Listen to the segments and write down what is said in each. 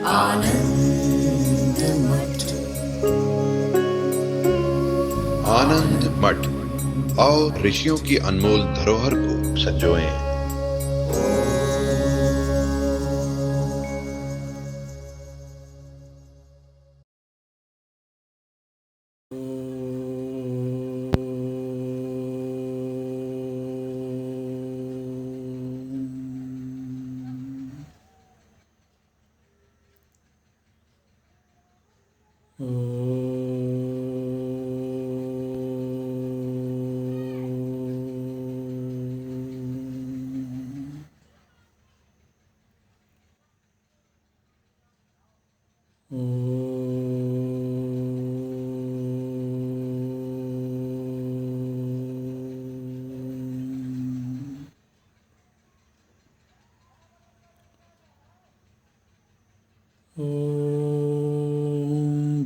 आनंद मठ। आनंद मठ और ऋषियों की अनमोल धरोहर को संजोएं।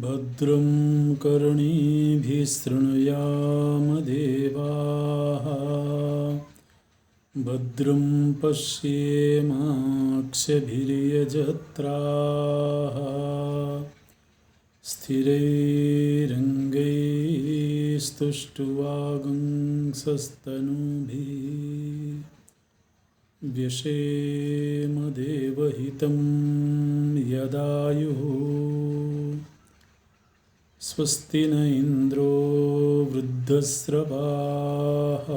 भद्रं कर्णेभिः शृणुयाम देवाः, भद्रं पश्येमाक्षभिर्यजत्राः, स्थिरैरङ्गैस्तुष्ट्वागुंसस्तनूभिः व्यशेम देवहितं यदायुः। स्वस्ति न इन्द्रो वृद्धस्रवाः,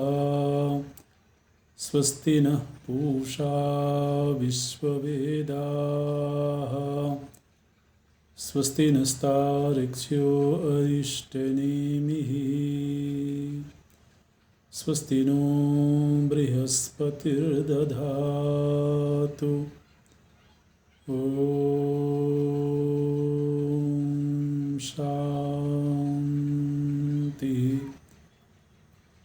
स्वस्ति नः पूषा विश्ववेदाः, स्वस्ति नस्तार्क्ष्यो अरिष्टनेमिः, स्वस्ति नो बृहस्पतिर्दधातु। ॐ शान्ति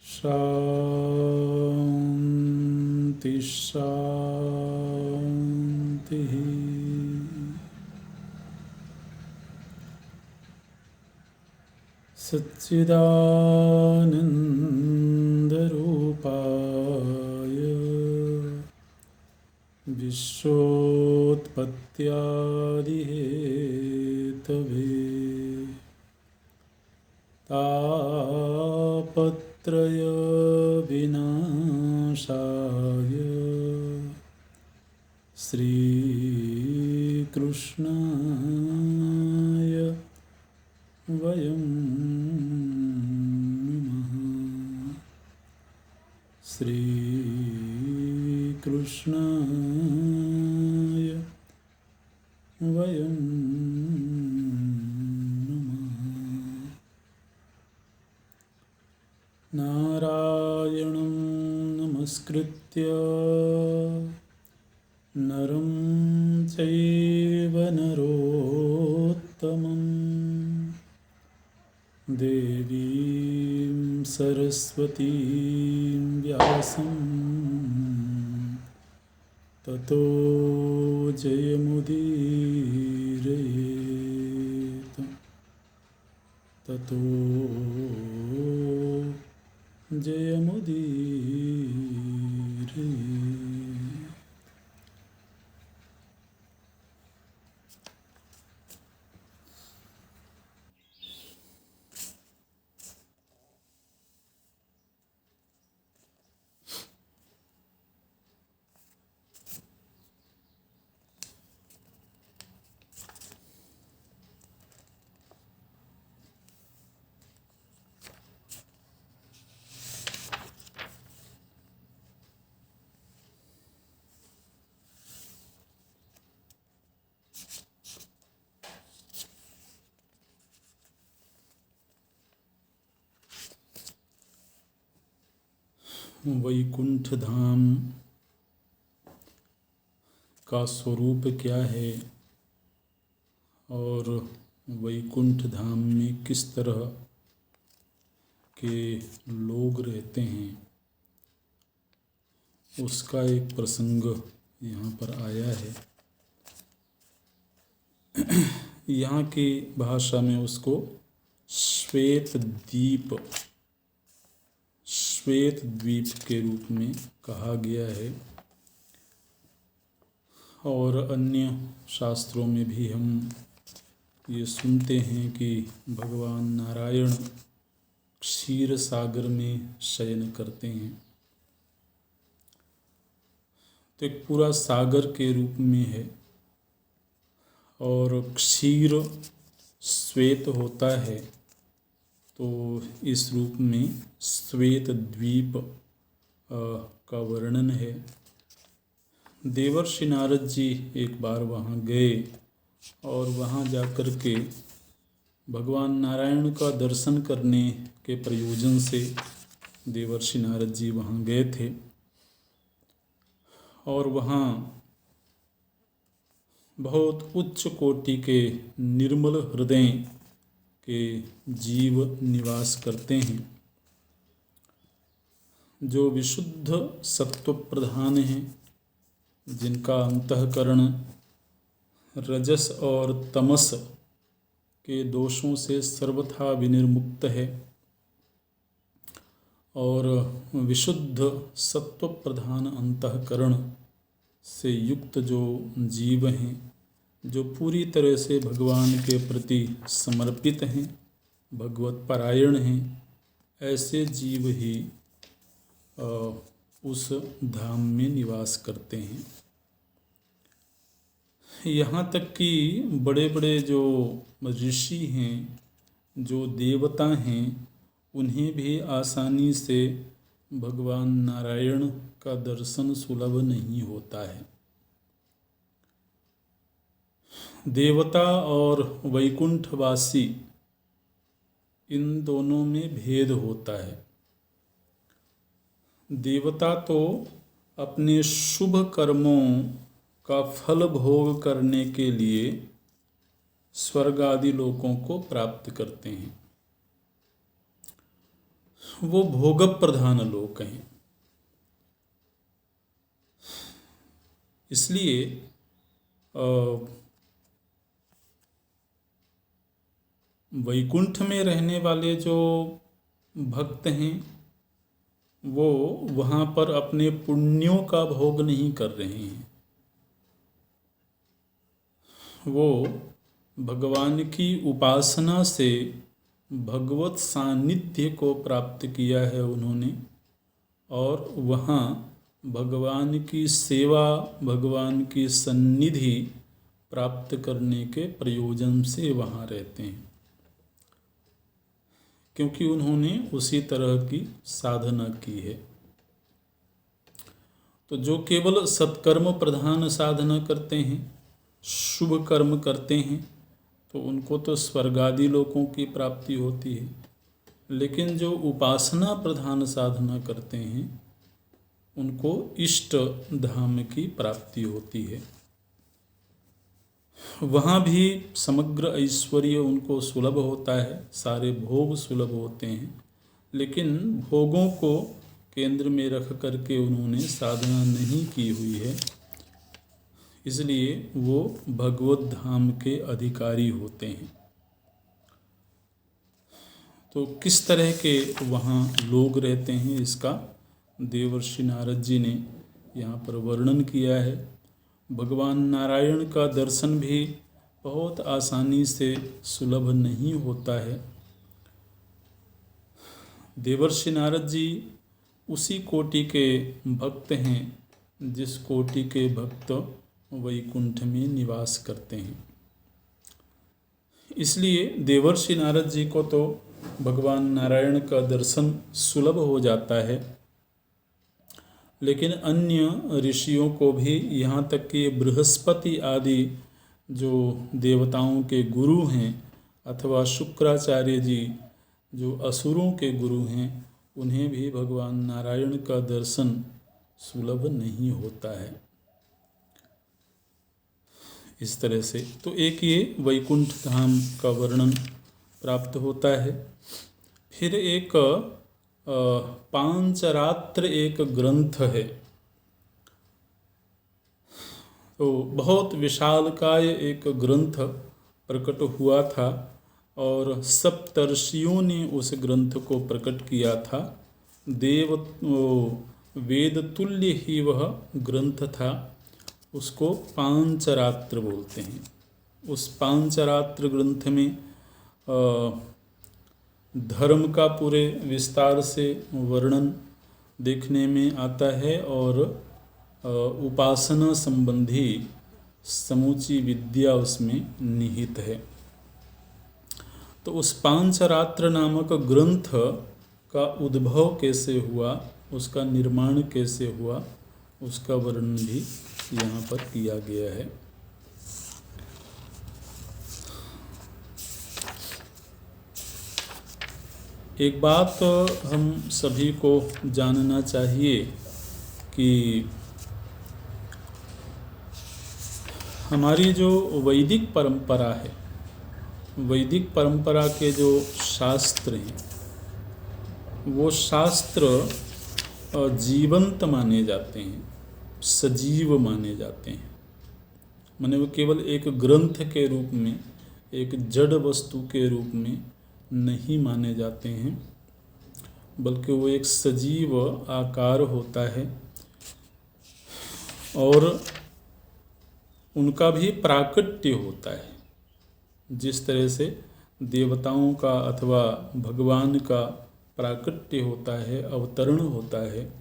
शान्ति शान्तिः। सच्चिदानन्दरूपाय विश्वोत्पत्त्यादिहेतवे तापत्रयविनाशाय श्रीकृष्णाय वयं नमः। श्रीकृष्णाय वयं नमः। नारायणं नमस्कृत्य नरं चैव नरोत्तमं, देवीं सरस्वतीं व्यासं ततो जयमुदीरयेत्। ततो जयमुदीरयेत्। वैकुंठ धाम का स्वरूप क्या है और वैकुंठ धाम में किस तरह के लोग रहते हैं, उसका एक प्रसंग यहाँ पर आया है। यहाँ की भाषा में उसको श्वेत द्वीप के रूप में कहा गया है। और अन्य शास्त्रों में भी हम ये सुनते हैं कि भगवान नारायण क्षीर सागर में शयन करते हैं। तो एक पूरा सागर के रूप में है और क्षीर श्वेत होता है, तो इस रूप में श्वेत द्वीप का वर्णन है। देवर्षि नारद जी एक बार वहाँ गए और वहाँ जाकर के भगवान नारायण का दर्शन करने के प्रयोजन से देवर्षि नारद जी वहाँ गए थे और वहाँ बहुत उच्च कोटि के निर्मल हृदय के जीव निवास करते हैं, जो विशुद्ध सत्व प्रधान हैं, जिनका अंतःकरण रजस और तमस के दोषों से सर्वथा विनिर्मुक्त है और विशुद्ध सत्व प्रधान अंतःकरण से युक्त जो जीव हैं, जो पूरी तरह से भगवान के प्रति समर्पित हैं, भगवत परायण हैं, ऐसे जीव ही उस धाम में निवास करते हैं। यहाँ तक कि बड़े बड़े जो ऋषि हैं, जो देवता हैं, उन्हें भी आसानी से भगवान नारायण का दर्शन सुलभ नहीं होता है। देवता और वैकुंठवासी, इन दोनों में भेद होता है। देवता तो अपने शुभ कर्मों का फल भोग करने के लिए स्वर्ग आदि लोकों को प्राप्त करते हैं, वो भोग प्रधान लोक हैं। इसलिए वैकुंठ में रहने वाले जो भक्त हैं, वो वहाँ पर अपने पुण्यों का भोग नहीं कर रहे हैं, वो भगवान की उपासना से भगवत सानिध्य को प्राप्त किया है उन्होंने, और वहाँ भगवान की सेवा, भगवान की सन्निधि प्राप्त करने के प्रयोजन से वहाँ रहते हैं, क्योंकि उन्होंने उसी तरह की साधना की है। तो जो केवल सत्कर्म प्रधान साधना करते हैं, शुभ कर्म करते हैं, तो उनको तो स्वर्गादि लोकों की प्राप्ति होती है। लेकिन जो उपासना प्रधान साधना करते हैं, उनको इष्ट धाम की प्राप्ति होती है। वहाँ भी समग्र ऐश्वर्य उनको सुलभ होता है, सारे भोग सुलभ होते हैं, लेकिन भोगों को केंद्र में रख करके उन्होंने साधना नहीं की हुई है, इसलिए वो भगवत धाम के अधिकारी होते हैं। तो किस तरह के वहाँ लोग रहते हैं, इसका देवर्षि नारद जी ने यहाँ पर वर्णन किया है। भगवान नारायण का दर्शन भी बहुत आसानी से सुलभ नहीं होता है। देवर्षि नारद जी उसी कोटि के भक्त हैं जिस कोटि के भक्त वैकुंठ में निवास करते हैं। इसलिए देवर्षि नारद जी को तो भगवान नारायण का दर्शन सुलभ हो जाता है, लेकिन अन्य ऋषियों को भी, यहाँ तक कि बृहस्पति आदि जो देवताओं के गुरु हैं, अथवा शुक्राचार्य जी जो असुरों के गुरु हैं, उन्हें भी भगवान नारायण का दर्शन सुलभ नहीं होता है। इस तरह से तो एक ये वैकुंठ धाम का वर्णन प्राप्त होता है। फिर एक पांचरात्र एक ग्रंथ है, तो बहुत विशालकाय एक ग्रंथ प्रकट हुआ था और सप्तर्षियों ने उस ग्रंथ को प्रकट किया था। वेद तुल्य ही वह ग्रंथ था उसको पांचरात्र बोलते हैं। उस पांचरात्र ग्रंथ में धर्म का पूरे विस्तार से वर्णन देखने में आता है और उपासना संबंधी समूची विद्या उसमें निहित है। तो उस पांचरात्र नामक ग्रंथ का उद्भव कैसे हुआ, उसका निर्माण कैसे हुआ, उसका वर्णन भी यहाँ पर किया गया है। एक बात हम सभी को जानना चाहिए कि हमारी जो वैदिक परंपरा है, वैदिक परंपरा के जो शास्त्र हैं, वो शास्त्र जीवंत माने जाते हैं, सजीव माने जाते हैं। माने वो केवल एक ग्रंथ के रूप में, एक जड़ वस्तु के रूप में नहीं माने जाते हैं, बल्कि वो एक सजीव आकार होता है और उनका भी प्राकट्य होता है। जिस तरह से देवताओं का अथवा भगवान का प्राकट्य होता है, अवतरण होता है,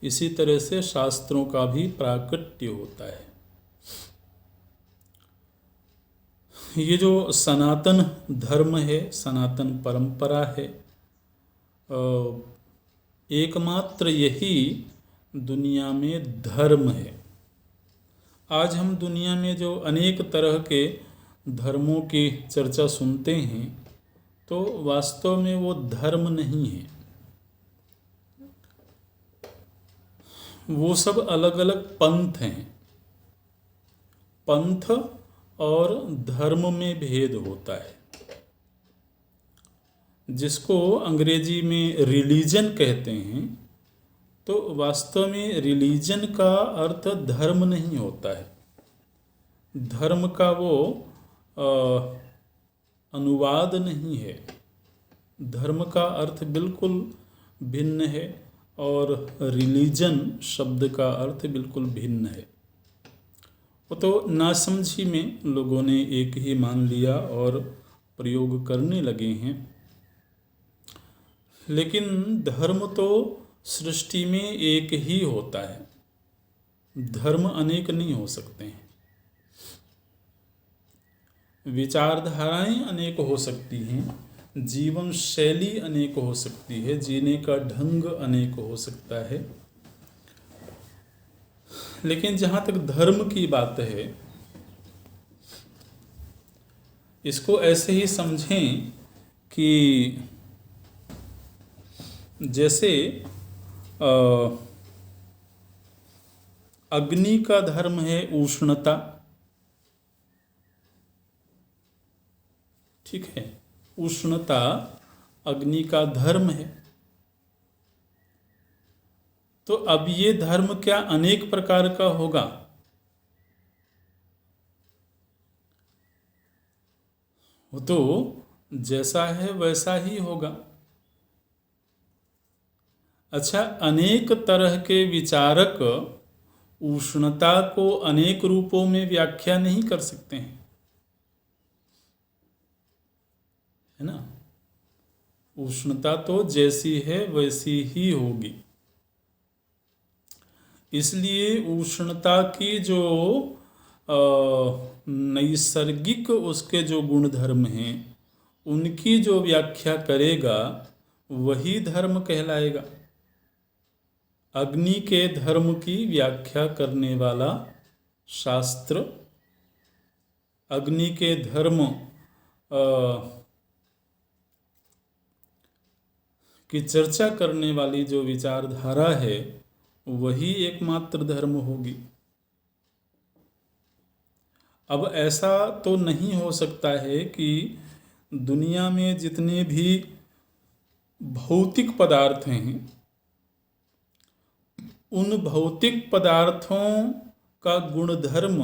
इसी तरह से शास्त्रों का भी प्राकट्य होता है। ये जो सनातन धर्म है, सनातन परंपरा है, एकमात्र यही दुनिया में धर्म है। आज हम दुनिया में जो अनेक तरह के धर्मों की चर्चा सुनते हैं, तो वास्तव में वो धर्म नहीं है। वो सब अलग अलग पंथ हैं। पंथ और धर्म में भेद होता है। जिसको अंग्रेजी में रिलीजन कहते हैं, तो वास्तव में रिलीजन का अर्थ धर्म नहीं होता है। धर्म का वो अनुवाद नहीं है। धर्म का अर्थ बिल्कुल भिन्न है और रिलीजन शब्द का अर्थ बिल्कुल भिन्न है। वो तो नासमझी में लोगों ने एक ही मान लिया और प्रयोग करने लगे हैं। लेकिन धर्म तो सृष्टि में एक ही होता है। धर्म अनेक नहीं हो सकते हैं। विचारधाराएं अनेक हो सकती हैं, जीवन शैली अनेक हो सकती है, जीने का ढंग अनेक हो सकता है। लेकिन जहाँ तक धर्म की बात है, इसको ऐसे ही समझें कि जैसे अग्नि का धर्म है उष्णता, ठीक है, उष्णता अग्नि का धर्म है। तो अब ये धर्म क्या अनेक प्रकार का होगा? वो तो जैसा है वैसा ही होगा। अच्छा, अनेक तरह के विचारक उष्णता को अनेक रूपों में व्याख्या नहीं कर सकते हैं, है ना। उष्णता तो जैसी है वैसी ही होगी। इसलिए उष्णता की जो नैसर्गिक उसके जो गुण धर्म हैं, उनकी जो व्याख्या करेगा वही धर्म कहलाएगा। अग्नि के धर्म की व्याख्या करने वाला शास्त्र, अग्नि के धर्म की चर्चा करने वाली जो विचारधारा है, वही एकमात्र धर्म होगी। अब ऐसा तो नहीं हो सकता है कि दुनिया में जितने भी भौतिक पदार्थ हैं, उन भौतिक पदार्थों का गुणधर्म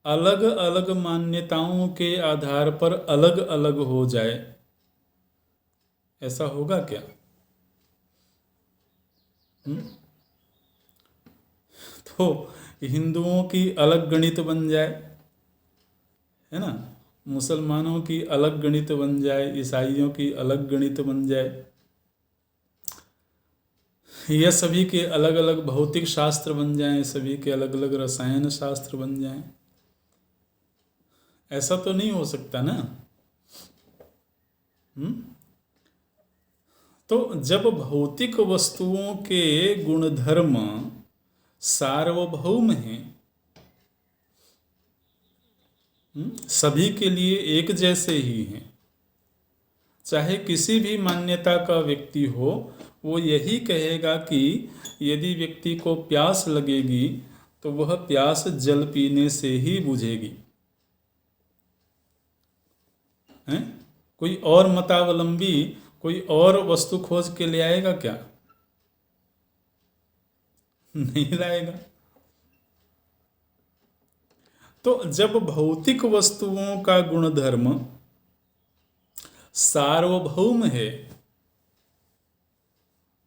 अलग अलग मान्यताओं के आधार पर अलग अलग हो जाए। ऐसा होगा क्या? तो हिंदुओं की अलग गणित बन जाए, है ना, मुसलमानों की अलग गणित बन जाए, ईसाइयों की अलग गणित बन जाए, यह सभी के अलग अलग भौतिक शास्त्र बन जाएं, सभी के अलग अलग रसायन शास्त्र बन जाएं। ऐसा तो नहीं हो सकता ना। तो जब भौतिक वस्तुओं के गुणधर्म सार्वभौम हैं, सभी के लिए एक जैसे ही हैं, चाहे किसी भी मान्यता का व्यक्ति हो, वो यही कहेगा कि यदि व्यक्ति को प्यास लगेगी तो वह प्यास जल पीने से ही बुझेगी। हैं? कोई और मतावलंबी कोई और वस्तु खोज के ले आएगा क्या? नहीं लाएगा। तो जब भौतिक वस्तुओं का गुणधर्म सार्वभौम है,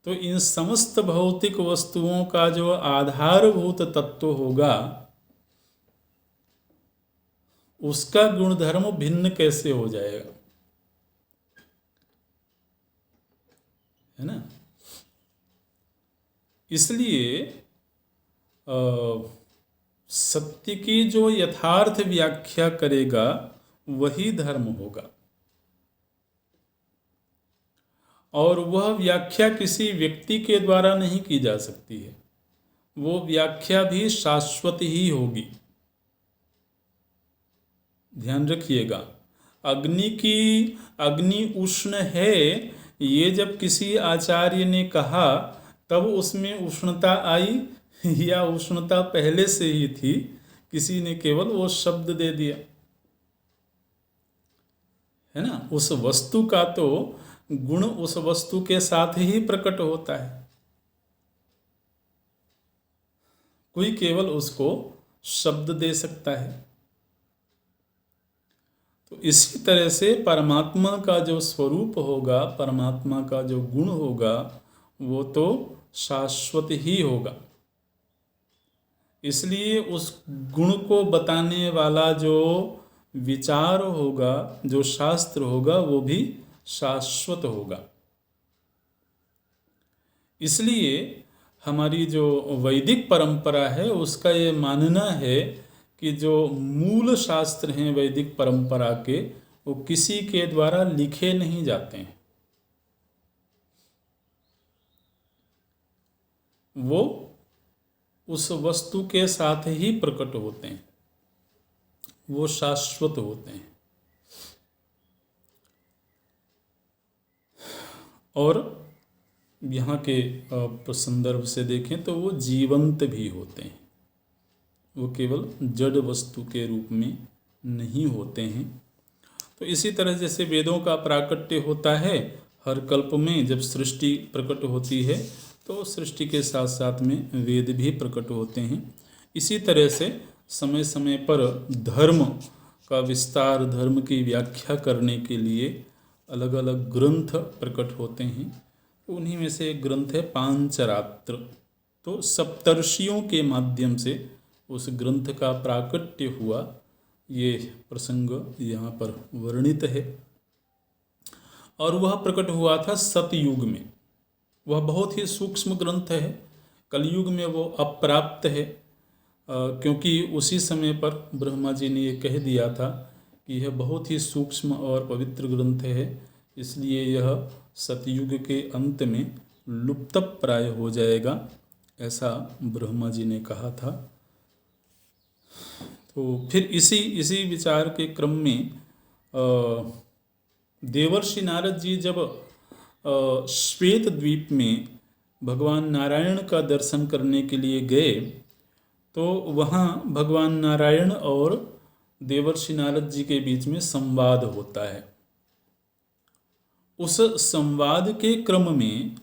तो इन समस्त भौतिक वस्तुओं का जो आधारभूत तत्व होगा उसका गुणधर्म भिन्न कैसे हो जाएगा, है ना। इसलिए सत्य की जो यथार्थ व्याख्या करेगा वही धर्म होगा, और वह व्याख्या किसी व्यक्ति के द्वारा नहीं की जा सकती है, वो व्याख्या भी शाश्वत ही होगी। ध्यान रखिएगा, अग्नि उष्ण है, ये जब किसी आचार्य ने कहा तब उसमें उष्णता आई या उष्णता पहले से ही थी, किसी ने केवल वो शब्द दे दिया, है ना। उस वस्तु का तो गुण उस वस्तु के साथ ही प्रकट होता है, कोई केवल उसको शब्द दे सकता है। तो इसी तरह से परमात्मा का जो स्वरूप होगा, परमात्मा का जो गुण होगा, वो तो शाश्वत ही होगा। इसलिए उस गुण को बताने वाला जो विचार होगा, जो शास्त्र होगा, वो भी शाश्वत होगा। इसलिए हमारी जो वैदिक परंपरा है उसका ये मानना है कि जो मूल शास्त्र हैं वैदिक परंपरा के, वो किसी के द्वारा लिखे नहीं जाते हैं, वो उस वस्तु के साथ ही प्रकट होते हैं, वो शाश्वत होते हैं। और यहाँ के संदर्भ से देखें तो वो जीवंत भी होते हैं, वो केवल जड़ वस्तु के रूप में नहीं होते हैं। तो इसी तरह जैसे वेदों का प्राकट्य होता है, हर कल्प में जब सृष्टि प्रकट होती है तो सृष्टि के साथ साथ में वेद भी प्रकट होते हैं। इसी तरह से समय समय पर धर्म का विस्तार, धर्म की व्याख्या करने के लिए अलग अलग ग्रंथ प्रकट होते हैं। उन्हीं में से एक ग्रंथ है पांचरात्र। तो सप्तर्षियों के माध्यम से उस ग्रंथ का प्राकट्य हुआ, ये प्रसंग यहाँ पर वर्णित है। और वह प्रकट हुआ था सतयुग में। वह बहुत ही सूक्ष्म ग्रंथ है, कलयुग में वो अप्राप्त है, क्योंकि उसी समय पर ब्रह्मा जी ने ये कह दिया था कि यह बहुत ही सूक्ष्म और पवित्र ग्रंथ है, इसलिए यह सतयुग के अंत में लुप्तप्राय हो जाएगा, ऐसा ब्रह्मा जी ने कहा था। तो फिर इसी विचार के क्रम में देवर्षि नारद जी जब श्वेत द्वीप में भगवान नारायण का दर्शन करने के लिए गए, तो वहाँ भगवान नारायण और देवर्षि नारद जी के बीच में संवाद होता है। उस संवाद के क्रम में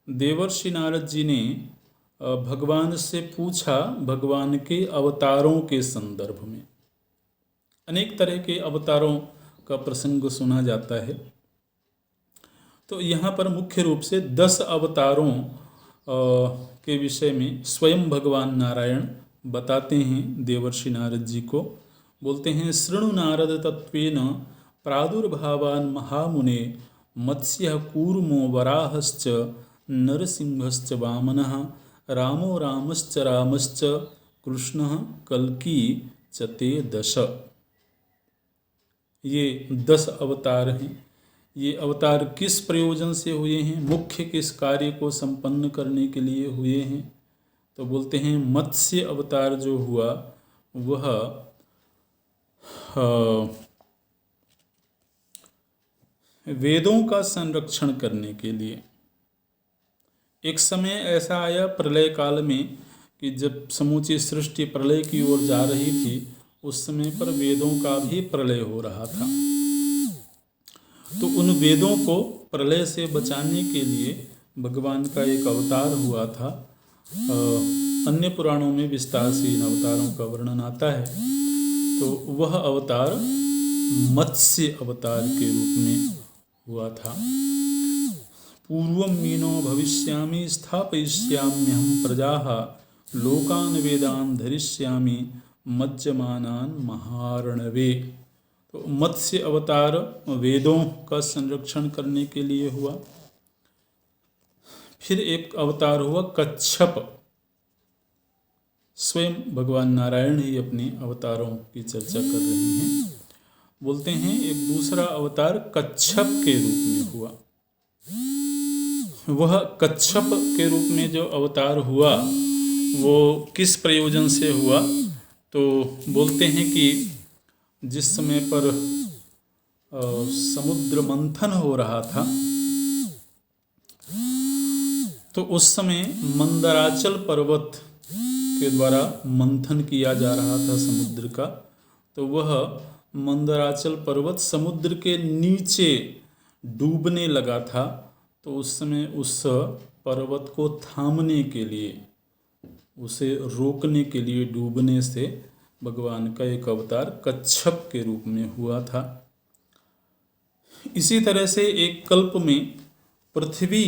देवर्षि नारद जी ने भगवान से पूछा, भगवान के अवतारों के संदर्भ में। अनेक तरह के अवतारों का प्रसंग सुना जाता है। तो यहाँ पर मुख्य रूप से 10 अवतारों के विषय में स्वयं भगवान नारायण बताते हैं देवर्षि नारद जी को। बोलते हैं, शृणु नारद तत्वेन प्रादुर्भावान् महामुने मत्स्यः कूर्मो वराहश्च नरसिंहश्च वामनः रामो रामश्च रामश्च कृष्णः कल्की च ते 10। ये 10 अवतार हैं। ये अवतार किस प्रयोजन से हुए हैं, मुख्य किस कार्य को संपन्न करने के लिए हुए हैं? तो बोलते हैं मत्स्य अवतार जो हुआ वह वेदों का संरक्षण करने के लिए। एक समय ऐसा आया प्रलय काल में कि जब समूची सृष्टि प्रलय की ओर जा रही थी, उस समय पर वेदों का भी प्रलय हो रहा था। तो उन वेदों को प्रलय से बचाने के लिए भगवान का एक अवतार हुआ था। अन्य पुराणों में विस्तार से इन अवतारों का वर्णन आता है। तो वह अवतार मत्स्य अवतार के रूप में हुआ था। पूर्वं मीनो भविष्यामि स्थापयिष्याम्यहं प्रजाः लोकान् वेदान् धरिष्यामि मज्जमानान् महार्णवे। तो मत्स्य अवतार वेदों का संरक्षण करने के लिए हुआ। फिर एक अवतार हुआ कच्छप। स्वयं भगवान नारायण ही अपने अवतारों की चर्चा कर रहे हैं। बोलते हैं एक दूसरा अवतार कच्छप के रूप में हुआ। वह कच्छप के रूप में जो अवतार हुआ वो किस प्रयोजन से हुआ? तो बोलते हैं कि जिस समय पर समुद्र मंथन हो रहा था, तो उस समय मंदराचल पर्वत के द्वारा मंथन किया जा रहा था समुद्र का। तो वह मंदराचल पर्वत समुद्र के नीचे डूबने लगा था। तो उस समय उस पर्वत को थामने के लिए, उसे रोकने के लिए डूबने से भगवान का एक अवतार कच्छप के रूप में हुआ था। इसी तरह से एक कल्प में पृथ्वी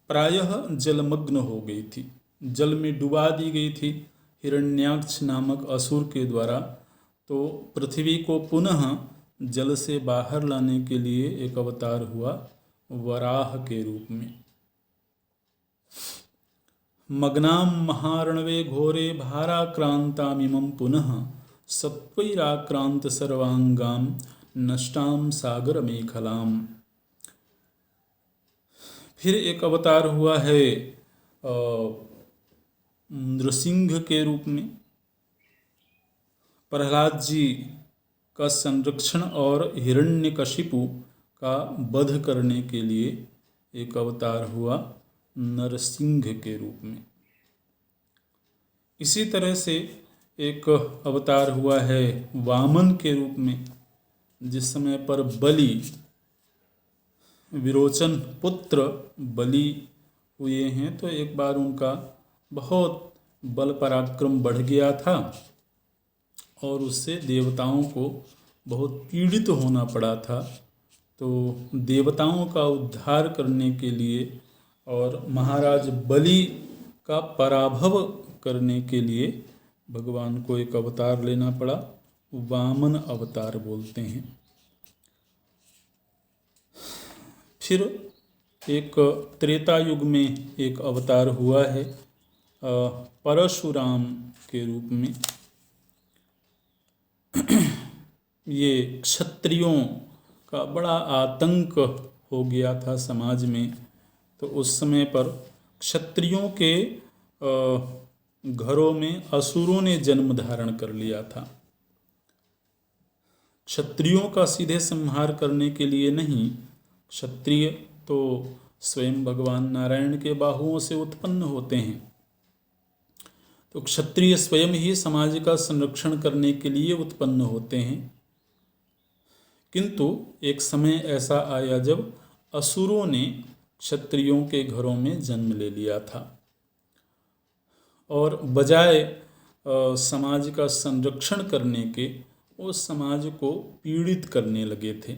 प्रायः जलमग्न हो गई थी, जल में डुबा दी गई थी हिरण्याक्ष नामक असुर के द्वारा। तो पृथ्वी को पुनः जल से बाहर लाने के लिए एक अवतार हुआ वराह के रूप में। मग्नाम महार्णवे घोरे भाराक्रांतामिमं पुनः सत्वैराक्रांत सर्वांगाम नष्टाम सागर मेखलाम। फिर एक अवतार हुआ है नृसिंह के रूप में। प्रहलाद जी का संरक्षण और हिरण्यकशिपु का वध करने के लिए एक अवतार हुआ नरसिंह के रूप में। इसी तरह से एक अवतार हुआ है वामन के रूप में, जिस समय पर बलि, विरोचन पुत्र बलि हुए हैं। तो एक बार उनका बहुत बल पराक्रम बढ़ गया था और उससे देवताओं को बहुत पीड़ित होना पड़ा था। तो देवताओं का उद्धार करने के लिए और महाराज बलि का पराभव करने के लिए भगवान को एक अवतार लेना पड़ा, वामन अवतार बोलते हैं। फिर एक त्रेता युग में एक अवतार हुआ है परशुराम के रूप में। ये क्षत्रियों का बड़ा आतंक हो गया था समाज में। तो उस समय पर क्षत्रियों के घरों में असुरों ने जन्म धारण कर लिया था। क्षत्रियों का सीधे संहार करने के लिए नहीं, क्षत्रिय तो स्वयं भगवान नारायण के बाहुओं से उत्पन्न होते हैं। तो क्षत्रिय स्वयं ही समाज का संरक्षण करने के लिए उत्पन्न होते हैं। किंतु एक समय ऐसा आया जब असुरों ने क्षत्रियों के घरों में जन्म ले लिया था और बजाय समाज का संरक्षण करने के वो समाज को पीड़ित करने लगे थे।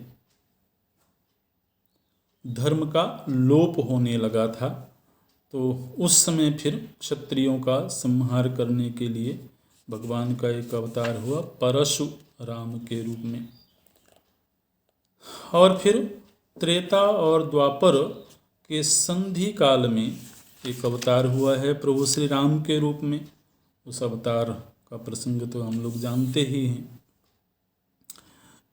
धर्म का लोप होने लगा था। तो उस समय फिर क्षत्रियों का संहार करने के लिए भगवान का एक अवतार हुआ परशुराम के रूप में। और फिर त्रेता और द्वापर के संधि काल में एक अवतार हुआ है प्रभु श्री राम के रूप में। उस अवतार का प्रसंग तो हम लोग जानते ही हैं।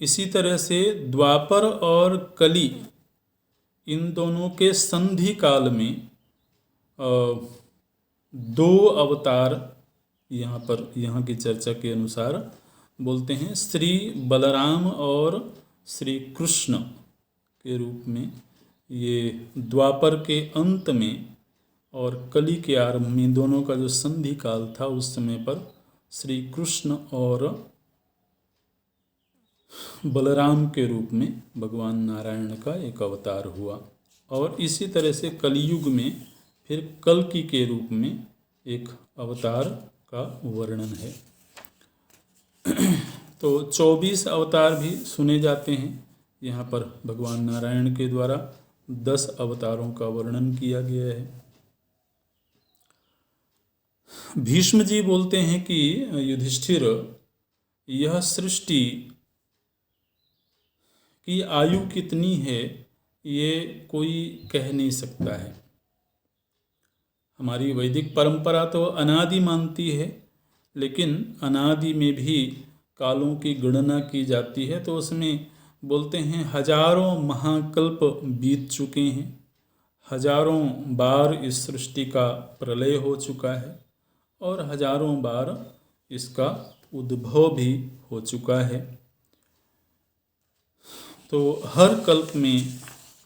इसी तरह से द्वापर और कली, इन दोनों के संधि काल में दो अवतार यहाँ की चर्चा के अनुसार बोलते हैं, श्री बलराम और श्री कृष्ण के रूप में। ये द्वापर के अंत में और कली के आरंभ में दोनों का जो संधि काल था, उस समय पर श्री कृष्ण और बलराम के रूप में भगवान नारायण का एक अवतार हुआ। और इसी तरह से कलयुग में फिर कल्कि के रूप में एक अवतार का वर्णन है। तो 24 अवतार भी सुने जाते हैं। यहाँ पर भगवान नारायण के द्वारा 10 अवतारों का वर्णन किया गया है। भीष्म जी बोलते हैं कि युधिष्ठिर, यह सृष्टि की आयु कितनी है ये कोई कह नहीं सकता है। हमारी वैदिक परंपरा तो अनादि मानती है, लेकिन अनादि में भी कालों की गणना की जाती है। तो उसमें बोलते हैं हजारों महाकल्प बीत चुके हैं, हजारों बार इस सृष्टि का प्रलय हो चुका है और हजारों बार इसका उद्भव भी हो चुका है। तो हर कल्प में,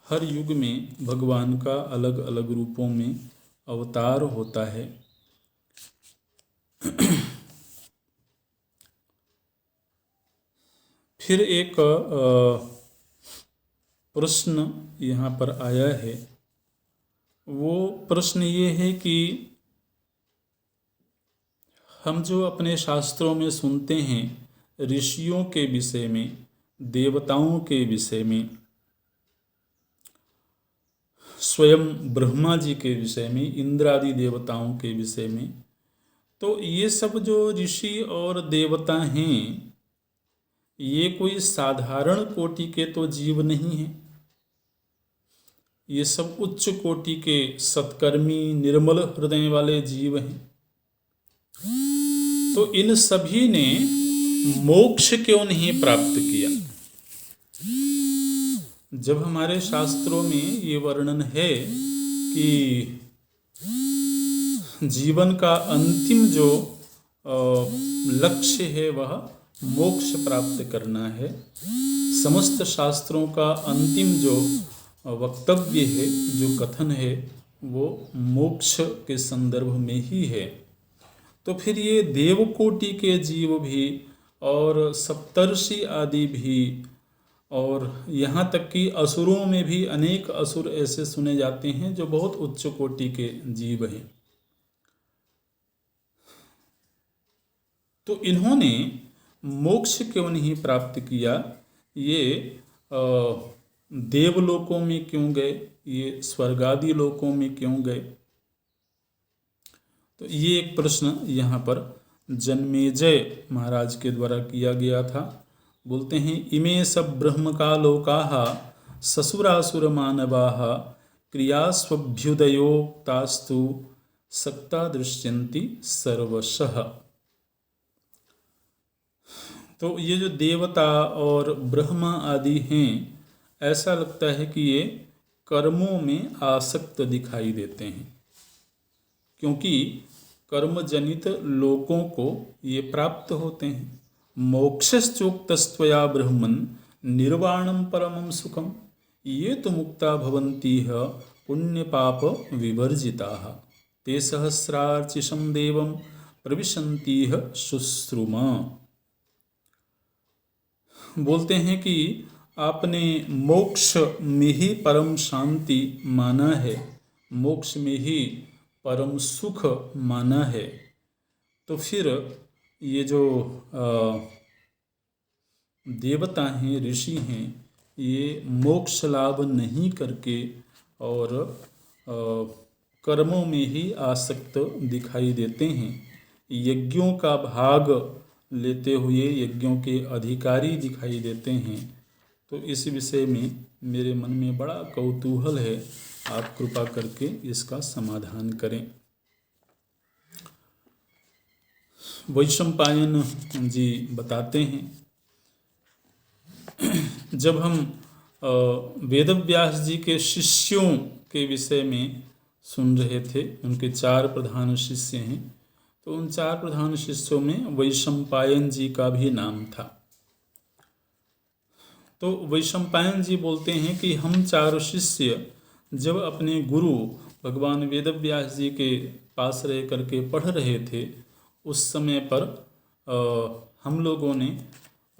हर युग में भगवान का अलग अलग रूपों में अवतार होता है। फिर एक प्रश्न यहाँ पर आया है। वो प्रश्न ये है कि हम जो अपने शास्त्रों में सुनते हैं ऋषियों के विषय में, देवताओं के विषय में, स्वयं ब्रह्मा जी के विषय में, इंद्रादि देवताओं के विषय में, तो ये सब जो ऋषि और देवता हैं ये कोई साधारण कोटि के तो जीव नहीं हैं। ये सब उच्च कोटि के सत्कर्मी निर्मल हृदय वाले जीव हैं। तो इन सभी ने मोक्ष क्यों नहीं प्राप्त किया? जब हमारे शास्त्रों में ये वर्णन है कि जीवन का अंतिम जो लक्ष्य है वह मोक्ष प्राप्त करना है, समस्त शास्त्रों का अंतिम जो वक्तव्य है, जो कथन है, वो मोक्ष के संदर्भ में ही है। तो फिर ये देवकोटि के जीव भी और सप्तर्षि आदि भी, और यहाँ तक कि असुरों में भी अनेक असुर ऐसे सुने जाते हैं जो बहुत उच्च कोटि के जीव हैं। तो इन्होंने मोक्ष क्यों नहीं प्राप्त किया? ये देवलोकों में क्यों गए? ये स्वर्गादि लोकों में क्यों गए? तो ये एक प्रश्न यहाँ पर जन्मेजय महाराज के द्वारा किया गया था। बोलते हैं, इमे सब ब्रह्म का लोकाः ससुरासुर मानवाः क्रियास्वभ्युदयोक्तास्तु सक्ता दृश्यन्ति सर्वशः। तो ये जो देवता और ब्रह्मा आदि हैं, ऐसा लगता है कि ये कर्मों में आसक्त दिखाई देते हैं, क्योंकि कर्मजनित लोकों को ये प्राप्त होते हैं। मोक्षश्चोक्तस्त्वया ब्रह्मन् निर्वाणं परमं सुखम ये तो मुक्ता भवन्तीह पुण्यपाप विवर्जिताः ते सहस्रार्चिषं देवं प्रविशन्तीह शुश्रुमा। बोलते हैं कि आपने मोक्ष में ही परम शांति माना है, मोक्ष में ही परम सुख माना है, तो फिर ये जो देवता हैं, ऋषि हैं, ये मोक्ष लाभ नहीं करके और कर्मों में ही आसक्त दिखाई देते हैं। यज्ञों का भाग लेते हुए यज्ञों के अधिकारी दिखाई देते हैं। तो इस विषय में मेरे मन में बड़ा कौतूहल है, आप कृपा करके इसका समाधान करें। वैशंपायन जी बताते हैं, जब हम वेदव्यास जी के शिष्यों के विषय में सुन रहे थे, उनके 4 प्रधान शिष्य हैं, तो उन 4 प्रधान शिष्यों में वैशंपायन जी का भी नाम था। तो वैशंपायन जी बोलते हैं कि हम 4 शिष्य जब अपने गुरु भगवान वेदव्यास जी के पास रह करके पढ़ रहे थे, उस समय पर हम लोगों ने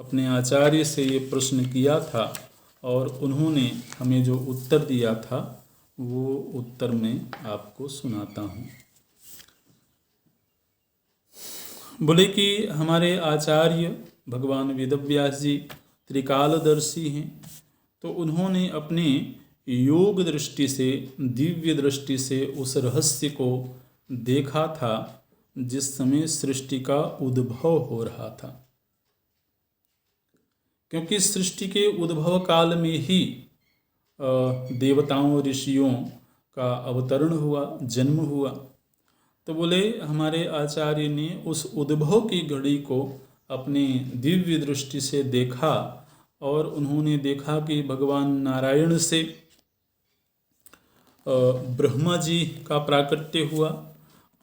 अपने आचार्य से ये प्रश्न किया था और उन्होंने हमें जो उत्तर दिया था वो उत्तर मैं आपको सुनाता हूँ। बोले कि हमारे आचार्य भगवान वेदव्यास जी त्रिकालदर्शी हैं, तो उन्होंने अपने योग दृष्टि से, दिव्य दृष्टि से उस रहस्य को देखा था जिस समय सृष्टि का उद्भव हो रहा था। क्योंकि सृष्टि के उद्भव काल में ही देवताओं ऋषियों का अवतरण हुआ, जन्म हुआ। तो बोले हमारे आचार्य ने उस उद्भव की घड़ी को अपने दिव्य दृष्टि से देखा और उन्होंने देखा कि भगवान नारायण से ब्रह्मा जी का प्राकट्य हुआ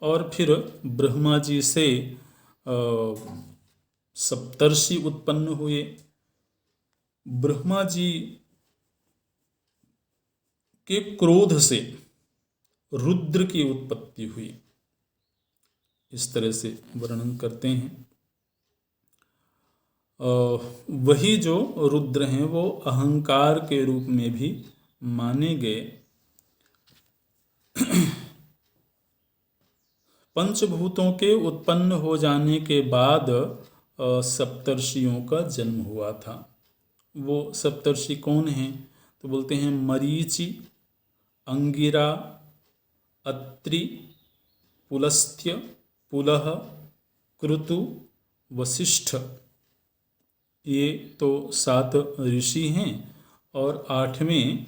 और फिर ब्रह्मा जी से सप्तर्षि उत्पन्न हुए। ब्रह्मा जी के क्रोध से रुद्र की उत्पत्ति हुई, इस तरह से वर्णन करते हैं। वही जो रुद्र हैं वो अहंकार के रूप में भी माने गए। पंचभूतों के उत्पन्न हो जाने के बाद सप्तर्षियों का जन्म हुआ था। वो सप्तर्षि कौन हैं? तो बोलते हैं मरीचि, अंगिरा, अत्रि, पुलस्त्य, पुलह, क्रतु, वशिष्ठ। ये तो 7 ऋषि हैं और 8वें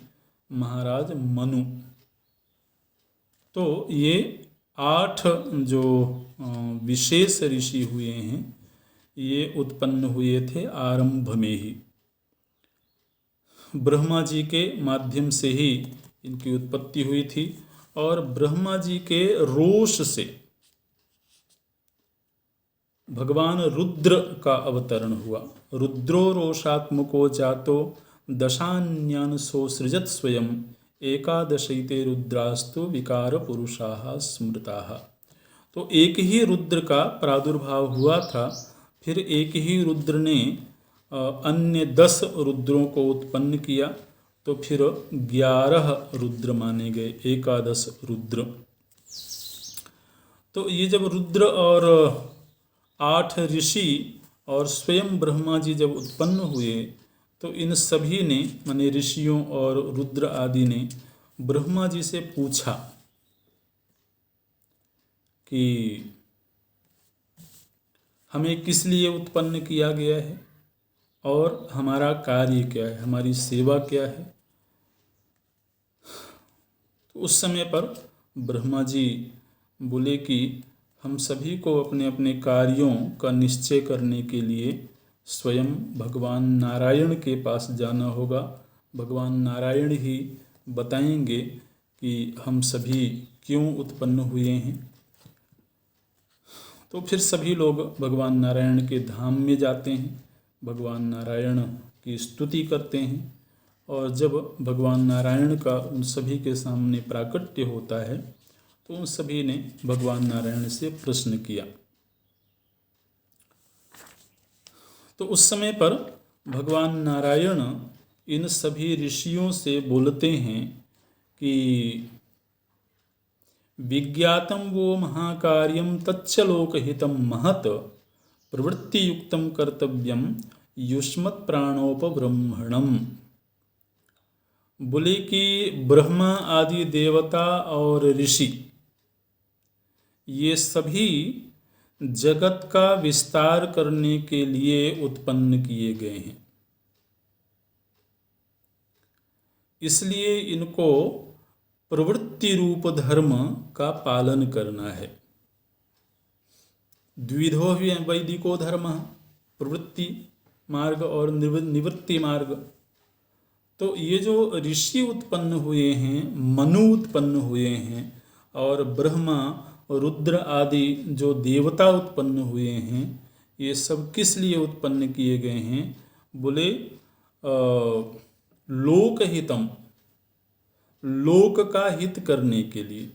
महाराज मनु। तो ये 8 जो विशेष ऋषि हुए हैं, ये उत्पन्न हुए थे आरंभ में ही। ब्रह्मा जी के माध्यम से ही इनकी उत्पत्ति हुई थी और ब्रह्मा जी के रोष से भगवान रुद्र का अवतरण हुआ। रुद्रो रोषात्मको जातो दशान्यान सोसृजत स्वयं एकादशैते रुद्रास्तु विकार पुरुषाः स्मृताः। तो एक ही रुद्र का प्रादुर्भाव हुआ था, फिर एक ही रुद्र ने अन्य 10 रुद्रों को उत्पन्न किया, तो फिर 11 रुद्र माने गए, एकादश रुद्र। तो ये जब रुद्र और 8 ऋषि और स्वयं ब्रह्मा जी जब उत्पन्न हुए, तो इन सभी ने, माने ऋषियों और रुद्र आदि ने ब्रह्मा जी से पूछा कि हमें किस लिए उत्पन्न किया गया है और हमारा कार्य क्या है, हमारी सेवा क्या है। तो उस समय पर ब्रह्मा जी बोले कि हम सभी को अपने अपने कार्यों का निश्चय करने के लिए स्वयं भगवान नारायण के पास जाना होगा। भगवान नारायण ही बताएंगे कि हम सभी क्यों उत्पन्न हुए हैं। तो फिर सभी लोग भगवान नारायण के धाम में जाते हैं, भगवान नारायण की स्तुति करते हैं और जब भगवान नारायण का उन सभी के सामने प्राकट्य होता है तो उन सभी ने भगवान नारायण से प्रश्न किया। तो उस समय पर भगवान नारायण इन सभी ऋषियों से बोलते हैं कि विज्ञातम वो महाकार्यम तच्च लोकहितम महत् प्रवृत्ति युक्तम कर्तव्यम युष्मत् प्राणोपब्रह्मणम। बोले कि ब्रह्मा आदि देवता और ऋषि ये सभी जगत का विस्तार करने के लिए उत्पन्न किए गए हैं। इसलिए इनको प्रवृत्ति रूप धर्म का पालन करना है। द्विधो वैदिको धर्म, प्रवृत्ति मार्ग और निवृत्ति मार्ग। तो ये जो ऋषि उत्पन्न हुए हैं, मनु उत्पन्न हुए हैं, और ब्रह्मा रुद्र आदि जो देवता उत्पन्न हुए हैं, ये सब किस लिए उत्पन्न किए गए हैं? बोले लोकहितम, लोक का हित करने के लिए,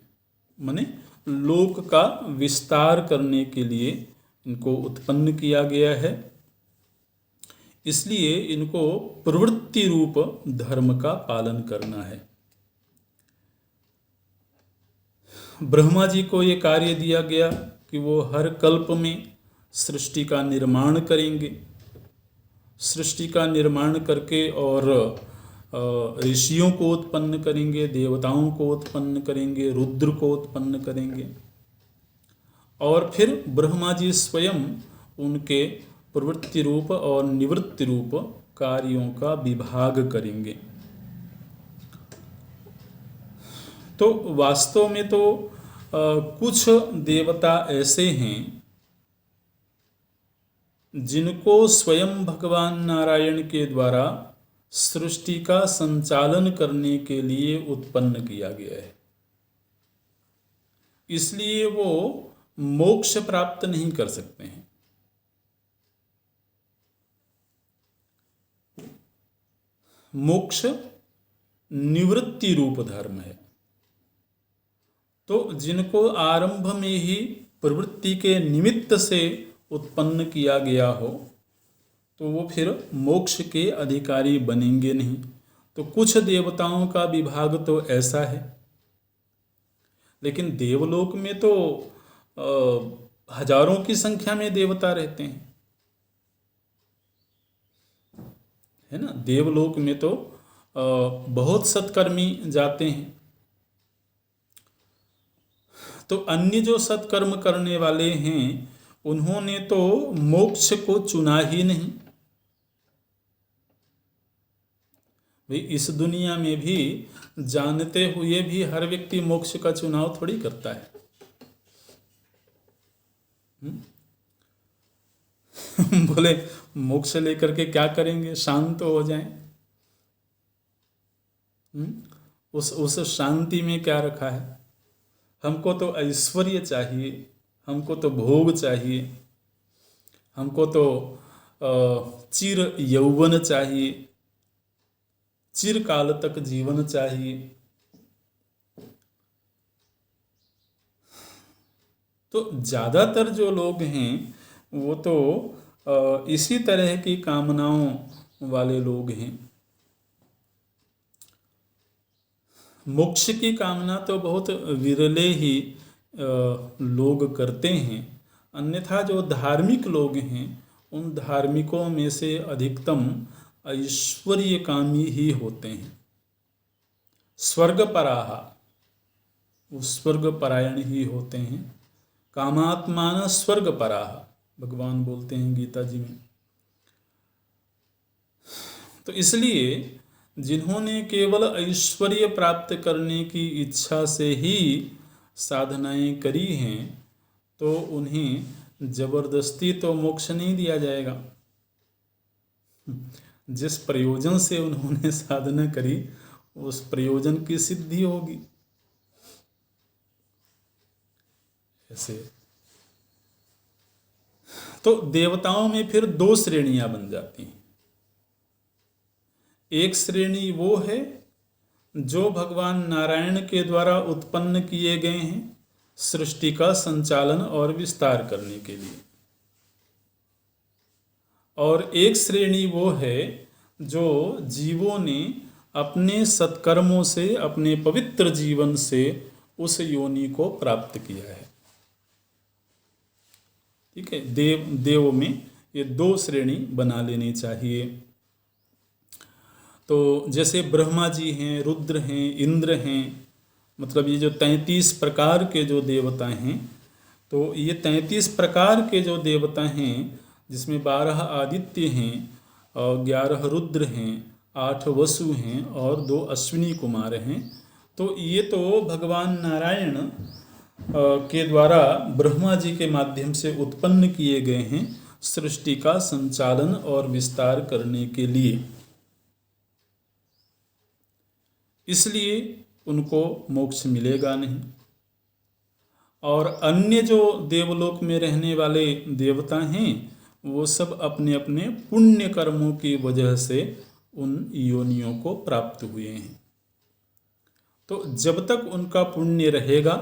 माने लोक का विस्तार करने के लिए इनको उत्पन्न किया गया है। इसलिए इनको प्रवृत्ति रूप धर्म का पालन करना है। ब्रह्मा जी को ये कार्य दिया गया कि वो हर कल्प में सृष्टि का निर्माण करेंगे। सृष्टि का निर्माण करके और ऋषियों को उत्पन्न करेंगे, देवताओं को उत्पन्न करेंगे, रुद्र को उत्पन्न करेंगे, और फिर ब्रह्मा जी स्वयं उनके प्रवृत्ति रूप और निवृत्ति रूप कार्यों का विभाग करेंगे। तो वास्तव में तो कुछ देवता ऐसे हैं जिनको स्वयं भगवान नारायण के द्वारा सृष्टि का संचालन करने के लिए उत्पन्न किया गया है। इसलिए वो मोक्ष प्राप्त नहीं कर सकते हैं। मोक्ष निवृत्ति रूप धर्म है। तो जिनको आरंभ में ही प्रवृत्ति के निमित्त से उत्पन्न किया गया हो, तो वो फिर मोक्ष के अधिकारी बनेंगे नहीं। तो कुछ देवताओं का विभाग तो ऐसा है, लेकिन देवलोक में तो हजारों की संख्या में देवता रहते हैं, है ना। देवलोक में तो बहुत सत्कर्मी जाते हैं। तो अन्य जो सत्कर्म करने वाले हैं, उन्होंने तो मोक्ष को चुना ही नहीं। भाई इस दुनिया में भी जानते हुए भी हर व्यक्ति मोक्ष का चुनाव थोड़ी करता है। बोले मोक्ष लेकर के क्या करेंगे, शांत हो जाएं। उस शांति में क्या रखा है? हमको तो ऐश्वर्य चाहिए, हमको तो भोग चाहिए, हमको तो चिर यौवन चाहिए, चिरकाल तक जीवन चाहिए। तो ज़्यादातर जो लोग हैं वो तो इसी तरह की कामनाओं वाले लोग हैं। मोक्ष की कामना तो बहुत विरले ही लोग करते हैं। अन्यथा जो धार्मिक लोग हैं, उन धार्मिकों में से अधिकतम ऐश्वर्यकामी ही होते हैं। स्वर्गपराः, वो स्वर्ग परायण ही होते हैं। कामात्मान स्वर्गपराः, भगवान बोलते हैं गीता जी में। तो इसलिए जिन्होंने केवल ऐश्वर्य प्राप्त करने की इच्छा से ही साधनाएं करी हैं, तो उन्हें जबरदस्ती तो मोक्ष नहीं दिया जाएगा। जिस प्रयोजन से उन्होंने साधना करी, उस प्रयोजन की सिद्धि होगी। ऐसे तो देवताओं में फिर दो श्रेणियां बन जाती हैं। एक श्रेणी वो है जो भगवान नारायण के द्वारा उत्पन्न किए गए हैं सृष्टि का संचालन और विस्तार करने के लिए, और एक श्रेणी वो है जो जीवों ने अपने सत्कर्मों से, अपने पवित्र जीवन से उस योनि को प्राप्त किया है। ठीक है, देव में ये दो श्रेणी बना लेनी चाहिए। तो जैसे ब्रह्मा जी हैं, रुद्र हैं, इंद्र हैं, मतलब ये जो 33 प्रकार के जो देवता हैं, तो ये 33 प्रकार के जो देवता हैं, जिसमें 12 आदित्य हैं और 11 रुद्र हैं, 8 वसु हैं और 2 अश्विनी कुमार हैं। तो ये तो भगवान नारायण के द्वारा ब्रह्मा जी के माध्यम से उत्पन्न किए गए हैं सृष्टि का संचालन और विस्तार करने के लिए। इसलिए उनको मोक्ष मिलेगा नहीं। और अन्य जो देवलोक में रहने वाले देवता हैं वो सब अपने अपने पुण्य कर्मों की वजह से उन योनियों को प्राप्त हुए हैं। तो जब तक उनका पुण्य रहेगा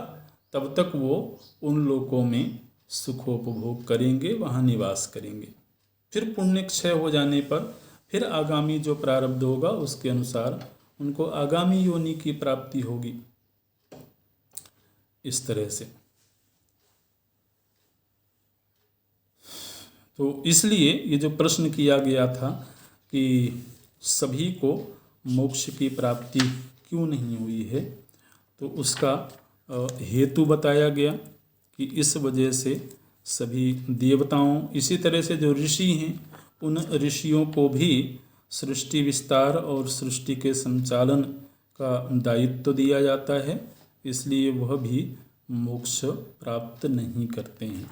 तब तक वो उन लोकों में सुखोपभोग करेंगे, वहाँ निवास करेंगे। फिर पुण्य क्षय हो जाने पर फिर आगामी जो प्रारब्ध होगा उसके अनुसार उनको आगामी योनि की प्राप्ति होगी। इस तरह से तो इसलिए ये जो प्रश्न किया गया था कि सभी को मोक्ष की प्राप्ति क्यों नहीं हुई है, तो उसका हेतु बताया गया कि इस वजह से सभी देवताओं, इसी तरह से जो ऋषि हैं उन ऋषियों को भी सृष्टि विस्तार और सृष्टि के संचालन का दायित्व दिया जाता है, इसलिए वह भी मोक्ष प्राप्त नहीं करते हैं।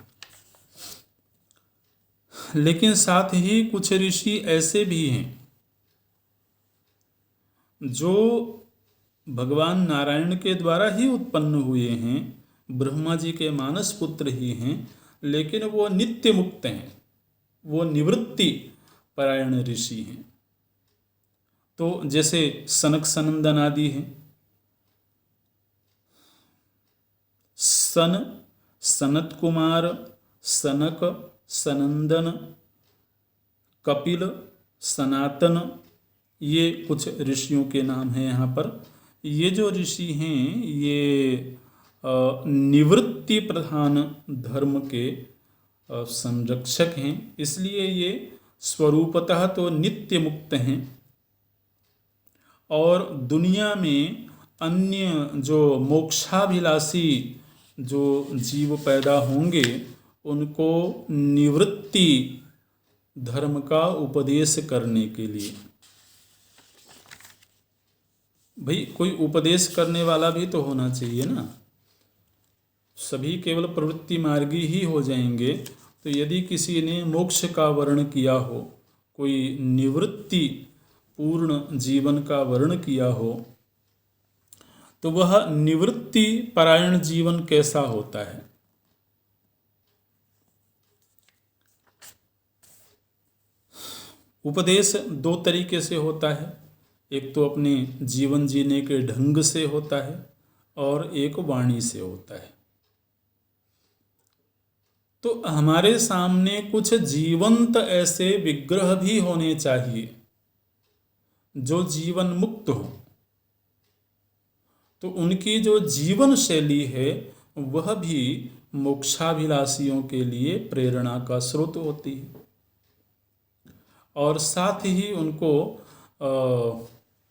लेकिन साथ ही कुछ ऋषि ऐसे भी हैं जो भगवान नारायण के द्वारा ही उत्पन्न हुए हैं, ब्रह्मा जी के मानस पुत्र ही हैं, लेकिन वो नित्य मुक्त हैं, वो निवृत्ति परायण ऋषि हैं। तो जैसे सनक सनंदन आदि हैं। सनत कुमार, सनक, सनंदन, कपिल, सनातन, ये कुछ ऋषियों के नाम हैं यहाँ पर। ये जो ऋषि हैं ये निवृत्ति प्रधान धर्म के संरक्षक हैं, इसलिए ये स्वरूपतः तो नित्य मुक्त हैं। और दुनिया में अन्य जो मोक्षाभिलाषी जो जीव पैदा होंगे उनको निवृत्ति धर्म का उपदेश करने के लिए, भाई कोई उपदेश करने वाला भी तो होना चाहिए ना। सभी केवल प्रवृत्ति मार्गी ही हो जाएंगे। तो यदि किसी ने मोक्ष का वर्ण किया हो, कोई निवृत्ति पूर्ण जीवन का वर्ण किया हो, तो वह निवृत्ति परायण जीवन कैसा होता है? उपदेश दो तरीके से होता है, एक तो अपने जीवन जीने के ढंग से होता है और एक वाणी से होता है। तो हमारे सामने कुछ जीवंत ऐसे विग्रह भी होने चाहिए जो जीवन मुक्त हो। तो उनकी जो जीवन शैली है वह भी मोक्षाभिलाषियों के लिए प्रेरणा का स्रोत होती है। और साथ ही उनको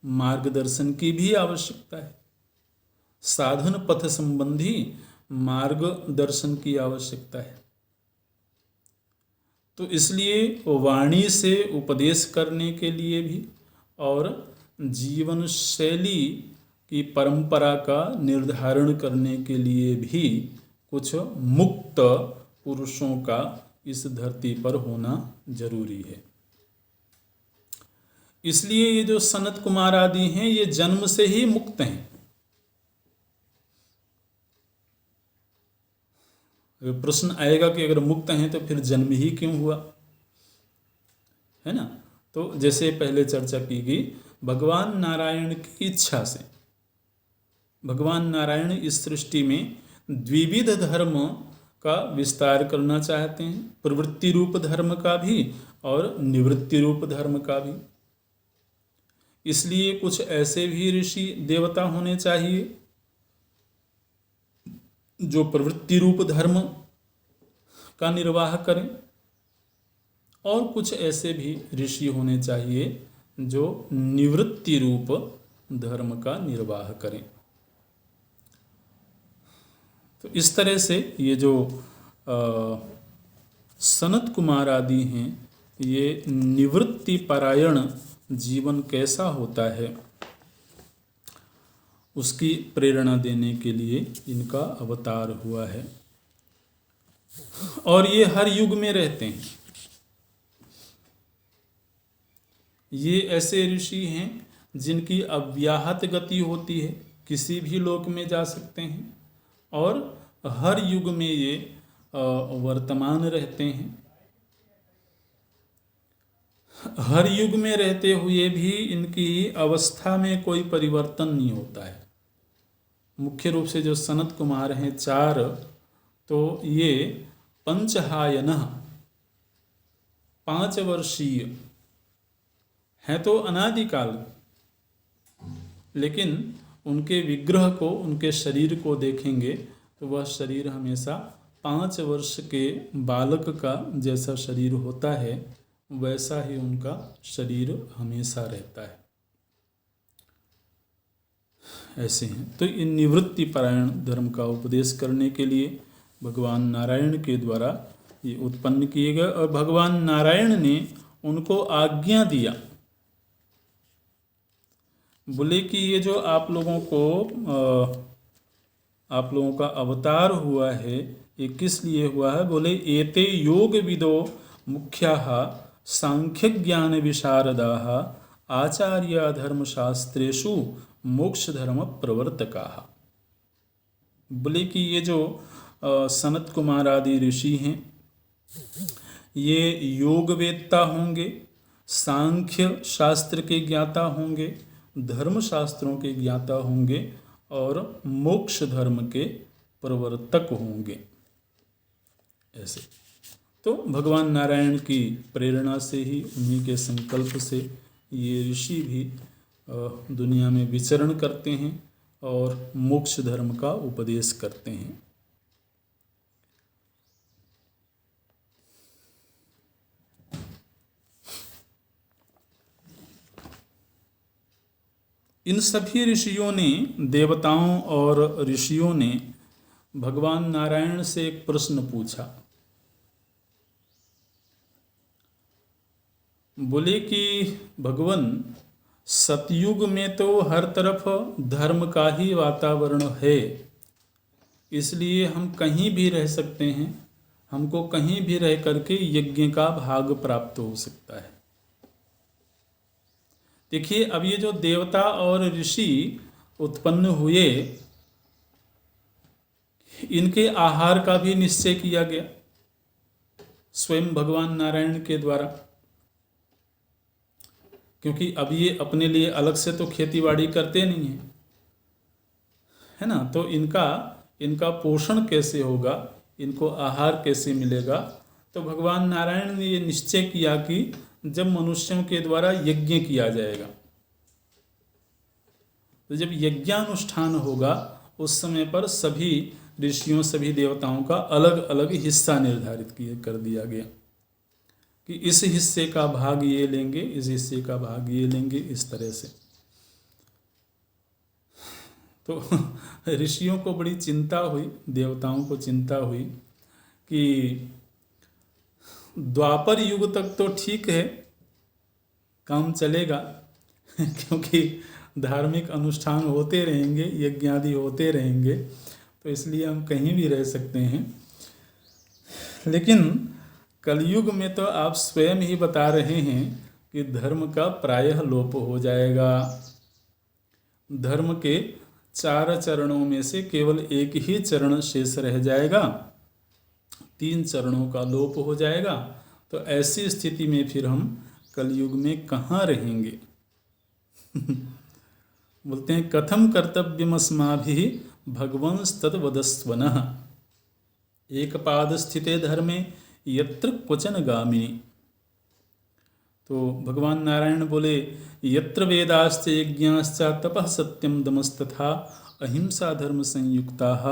मार्गदर्शन की भी आवश्यकता है, साधन पथ संबंधी मार्गदर्शन की आवश्यकता है। तो इसलिए वाणी से उपदेश करने के लिए भी और जीवन शैली की परंपरा का निर्धारण करने के लिए भी कुछ मुक्त पुरुषों का इस धरती पर होना जरूरी है। इसलिए ये जो सनत कुमार आदि हैं ये जन्म से ही मुक्त हैं। प्रश्न आएगा कि अगर मुक्त हैं तो फिर जन्म ही क्यों हुआ, है ना। तो जैसे पहले चर्चा की गई, भगवान नारायण की इच्छा से भगवान नारायण इस सृष्टि में द्विविध धर्म का विस्तार करना चाहते हैं, प्रवृत्ति रूप धर्म का भी और निवृत्ति रूप धर्म का भी। इसलिए कुछ ऐसे भी ऋषि देवता होने चाहिए जो प्रवृत्ति रूप धर्म का निर्वाह करें, और कुछ ऐसे भी ऋषि होने चाहिए जो निवृत्ति रूप धर्म का निर्वाह करें। तो इस तरह से ये जो सनत कुमार आदि हैं, ये निवृत्ति परायण जीवन कैसा होता है उसकी प्रेरणा देने के लिए इनका अवतार हुआ है। और ये हर युग में रहते हैं। ये ऐसे ऋषि हैं जिनकी अव्याहत गति होती है, किसी भी लोक में जा सकते हैं और हर युग में ये वर्तमान रहते हैं। हर युग में रहते हुए भी इनकी अवस्था में कोई परिवर्तन नहीं होता है। मुख्य रूप से जो सनत कुमार हैं 4, तो ये पंचहायनः 5 वर्षीय हैं, तो अनादिकाल, लेकिन उनके विग्रह को, उनके शरीर को देखेंगे तो वह शरीर हमेशा 5 वर्ष के बालक का जैसा शरीर होता है, वैसा ही उनका शरीर हमेशा रहता है। ऐसे हैं। तो इन निवृत्ति परायण धर्म का उपदेश करने के लिए भगवान नारायण के द्वारा ये उत्पन्न किए गए और भगवान नारायण ने उनको आज्ञा दिया, बोले कि ये जो आप लोगों का अवतार हुआ है, ये किस लिए हुआ है? बोले एते योग विदो मुख्याः सांख्य ज्ञान विशारदाः आचार्य धर्मशास्त्रेषु मोक्ष धर्म प्रवर्तकाः। बोले कि ये जो सनत कुमार आदि ऋषि हैं, ये योगवेत्ता होंगे, सांख्य शास्त्र के ज्ञाता होंगे, धर्म शास्त्रों के ज्ञाता होंगे और मोक्ष धर्म के प्रवर्तक होंगे। ऐसे तो भगवान नारायण की प्रेरणा से ही, उन्हीं के संकल्प से ये ऋषि भी दुनिया में विचरण करते हैं और मोक्ष धर्म का उपदेश करते हैं। इन सभी ऋषियों ने, देवताओं और ऋषियों ने भगवान नारायण से एक प्रश्न पूछा। बोले कि भगवान, सतयुग में तो हर तरफ धर्म का ही वातावरण है, इसलिए हम कहीं भी रह सकते हैं, हमको कहीं भी रह करके यज्ञ का भाग प्राप्त हो सकता है। देखिए, अब ये जो देवता और ऋषि उत्पन्न हुए, इनके आहार का भी निश्चय किया गया स्वयं भगवान नारायण के द्वारा, क्योंकि अब ये अपने लिए अलग से तो खेतीबाड़ी करते नहीं हैं, है ना। तो इनका पोषण कैसे होगा, इनको आहार कैसे मिलेगा? तो भगवान नारायण ने ये निश्चय किया कि जब मनुष्यों के द्वारा यज्ञ किया जाएगा, तो जब यज्ञानुष्ठान होगा, उस समय पर सभी ऋषियों, सभी देवताओं का अलग अलग हिस्सा निर्धारित कर दिया गया कि इस हिस्से का भाग ये लेंगे, इस हिस्से का भाग ये लेंगे, इस तरह से। तो ऋषियों को बड़ी चिंता हुई, देवताओं को चिंता हुई कि द्वापर युग तक तो ठीक है, काम चलेगा क्योंकि धार्मिक अनुष्ठान होते रहेंगे, यज्ञ आदि होते रहेंगे, तो इसलिए हम कहीं भी रह सकते हैं। लेकिन कलयुग में तो आप स्वयं ही बता रहे हैं कि धर्म का प्रायः लोप हो जाएगा। धर्म के 4 चरणों में से केवल एक ही चरण शेष रह जाएगा, 3 चरणों का लोप हो जाएगा। तो ऐसी स्थिति में फिर हम कलयुग में कहाँ रहेंगे? बोलते हैं कथम कर्तव्यमस्माभिः भगवंस्तद्वदस्वनः एक पाद स्थिते धर्मे यत्र क्वचन गामिनी। तो भगवान नारायण बोले, यत्र वेदाश्च यज्ञाश्च तपः सत्यम दमस्तथा अहिंसा धर्म संयुक्ताः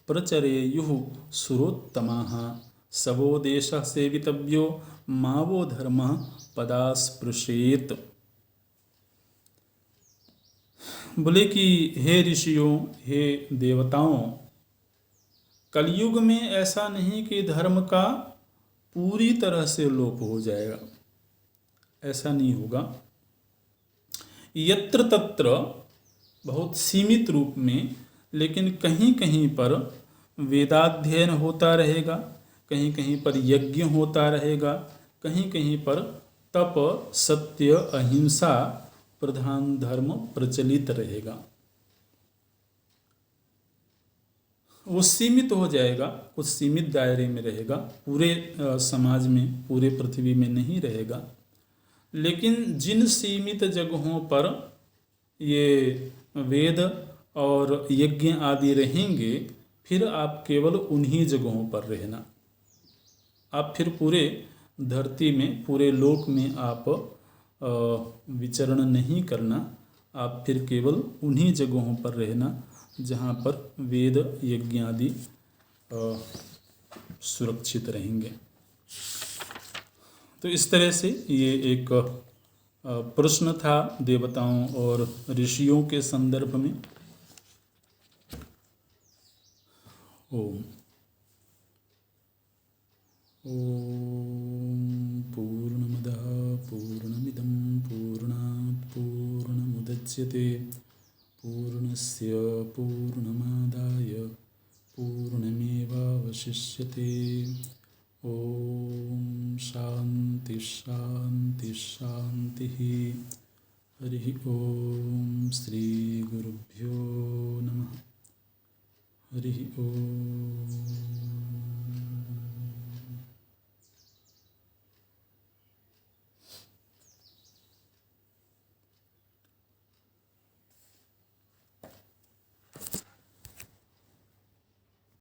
प्रचरेयुः सुरोत्तमाः सवो देशः सेवितव्यो मावो धर्मः पदास्पृशेत। बोले कि हे ऋषियों, हे देवताओं, कलयुग में ऐसा नहीं कि धर्म का पूरी तरह से लोप हो जाएगा, ऐसा नहीं होगा। यत्र तत्र बहुत सीमित रूप में, लेकिन कहीं कहीं पर वेदाध्ययन होता रहेगा, कहीं कहीं पर यज्ञ होता रहेगा, कहीं कहीं पर तप, सत्य, अहिंसा प्रधान धर्म प्रचलित रहेगा। वो सीमित हो जाएगा, कुछ सीमित दायरे में रहेगा, पूरे समाज में, पूरे पृथ्वी में नहीं रहेगा। लेकिन जिन सीमित जगहों पर ये वेद और यज्ञ आदि रहेंगे, फिर आप केवल उन्हीं जगहों पर रहना। आप फिर पूरे धरती में, पूरे लोक में आप विचरण नहीं करना। आप फिर केवल उन्हीं जगहों पर रहना जहाँ पर वेद यज्ञ आदि सुरक्षित रहेंगे। तो इस तरह से ये एक प्रश्न था देवताओं और ऋषियों के संदर्भ में। ओम पूर्णमदः पूर्णमिदं पूर्णात् पूर्णमुदच्यते पूर्णस्य पूर्णमादाय पूर्णमेवावशिष्यते। ओम शांति शांति शांति। हरि ओम श्री गुरुभ्यो नमः। हरि ओम।